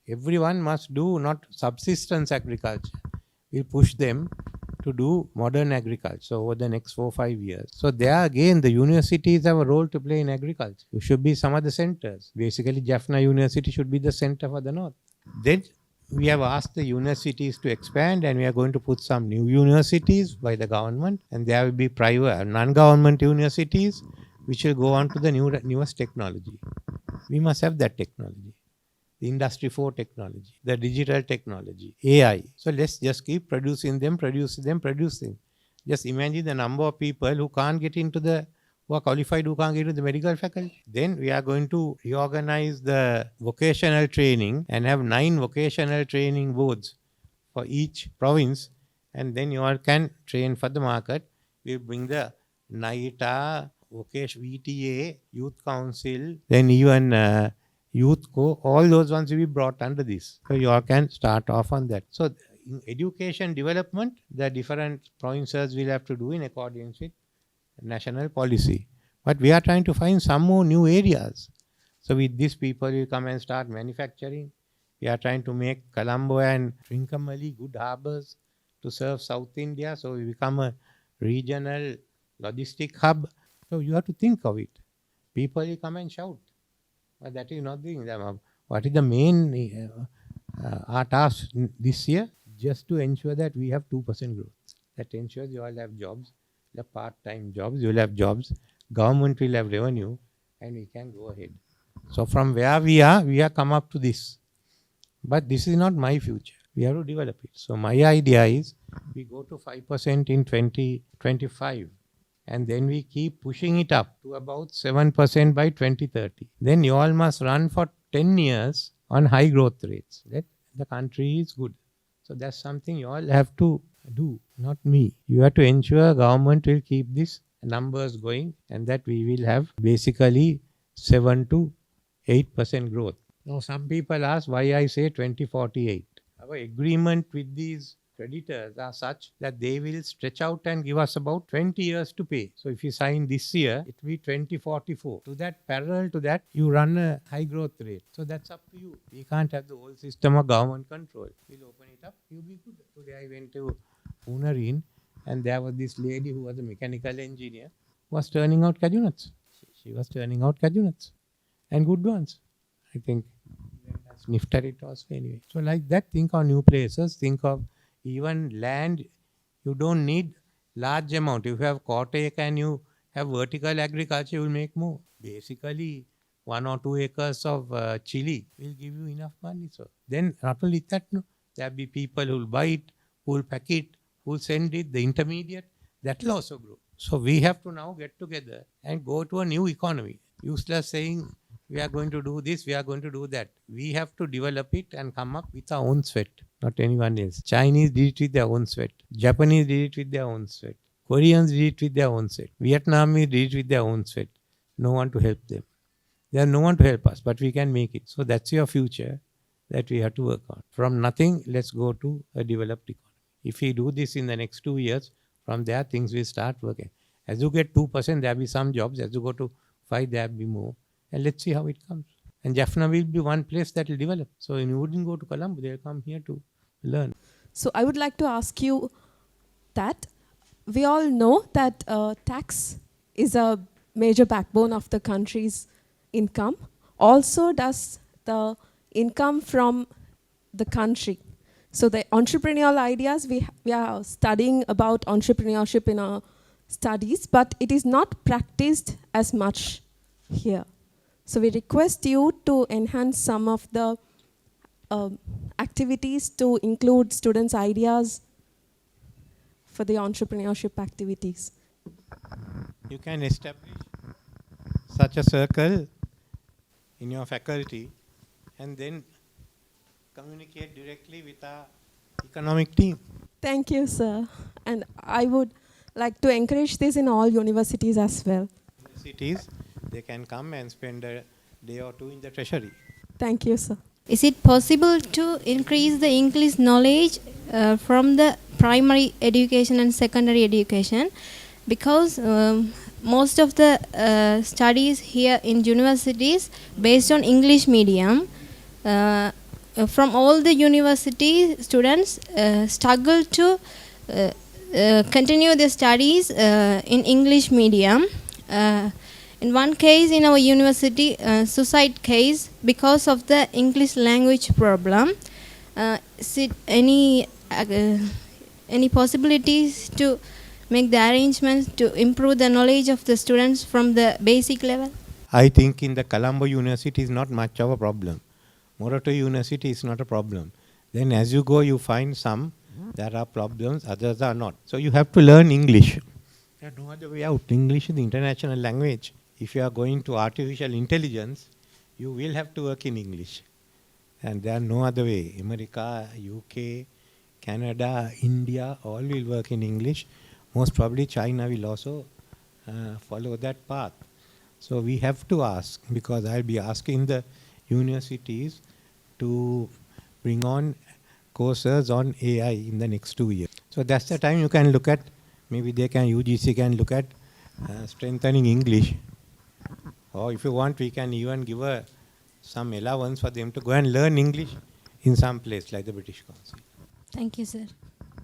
Everyone must do not subsistence agriculture. We'll push them to do modern agriculture over the next 4-5 years. So there again, the universities have a role to play in agriculture. You should be some of the centers. Basically, Jaffna University should be the center for the north. Then we have asked the universities to expand, and we are going to put some new universities by the government, and there will be private, non-government universities which will go on to the newest technology. We must have that technology. The Industry 4 technology, the digital technology, AI. So let's just keep producing them. Just imagine the number of people who can't get into who are qualified, who can't get into the medical faculty. Then we are going to reorganize the vocational training and have 9 vocational training boards for each province. And then you all can train for the market. We'll bring the NITA, VTA, Youth Council, then even Youth Co, all those ones will be brought under this. So you all can start off on that. So in education development, the different provinces will have to do in accordance with national policy. But we are trying to find some more new areas. So with these people will come and start manufacturing. We are trying to make Colombo and Trincomalee good harbors to serve South India. So we become a regional logistic hub. So you have to think of it. People will come and shout. But that is not the thing. What is the main our task this year? Just to ensure that we have 2% growth. That ensures you all have jobs, the part-time jobs, you will have jobs, government will have revenue, and we can go ahead. So from where we have come up to this. But this is not my future. We have to develop it. So my idea is we go to 5% in 2025. And then we keep pushing it up to about 7% by 2030. Then you all must run for 10 years on high growth rates. That the country is good. So that's something you all have to do, not me. You have to ensure government will keep these numbers going and that we will have basically 7 to 8% growth. Now some people ask why I say 2048. Our agreement with these creditors are such that they will stretch out and give us about 20 years to pay. So if you sign this year, it will be 2044. To that, parallel to that, you run a high growth rate. So that's up to you. We can't have the whole system of government control. We'll open it up. You'll be good. Today I went to Punareen and there was this lady who was a mechanical engineer who was turning out cashew nuts. She was turning out cashew nuts and good ones. I think sniffed at it also anyway. So like that, think of new places, think of even land. You don't need large amount. If you have quarter acre and you have vertical agriculture, you will make more. Basically, 1 or 2 acres of chili will give you enough money. So then not only that, no, there will be people who will buy it, who will pack it, who will send it, the intermediate, that will also grow. So we have to now get together and go to a new economy. Useless saying, we are going to do this, we are going to do that. We have to develop it and come up with our own sweat, not anyone else. Chinese did it with their own sweat. Japanese did it with their own sweat. Koreans did it with their own sweat. Vietnamese did it with their own sweat. No one to help them. There is no one to help us, but we can make it. So that's your future that we have to work on. From nothing, let's go to a developed economy. If we do this in the next 2 years, from there things will start working. As you get 2%, there will be some jobs. As you go to 5, there will be more. And let's see how it comes. And Jaffna will be one place that will develop. So you wouldn't go to Colombo, they'll come here to learn. So I would like to ask you that we all know that tax is a major backbone of the country's income. Also does the income from the country. So the entrepreneurial ideas, we are studying about entrepreneurship in our studies, but it is not practiced as much here. So we request you to enhance some of the activities to include students' ideas for the entrepreneurship activities. You can establish such a circle in your faculty and then communicate directly with our economic team. Thank you, sir. And I would like to encourage this in all universities as well. Universities, they can come and spend a day or 2 in the treasury. Thank you, sir. Is it possible to increase the English knowledge from the primary education and secondary education? Because most of the studies here in universities based on English medium, from all the university students struggle to continue their studies in English medium. In one case in our university, suicide case because of the English language problem. Is it any possibilities to make the arrangements to improve the knowledge of the students from the basic level? I think in the Colombo University is not much of a problem. Morato University is not a problem. Then as you go, you find some there are problems, others are not. So you have to learn English. There are no other way out. English is the international language. If you are going to artificial intelligence, you will have to work in English. And there are no other way. America, UK, Canada, India, all will work in English. Most probably China will also follow that path. So we have to ask, because I'll be asking the universities to bring on courses on AI in the next 2 years. So that's the time you can look at, maybe UGC can look at strengthening English. Or if you want, we can even give some allowance for them to go and learn English in some place like the British Council. Thank you, sir.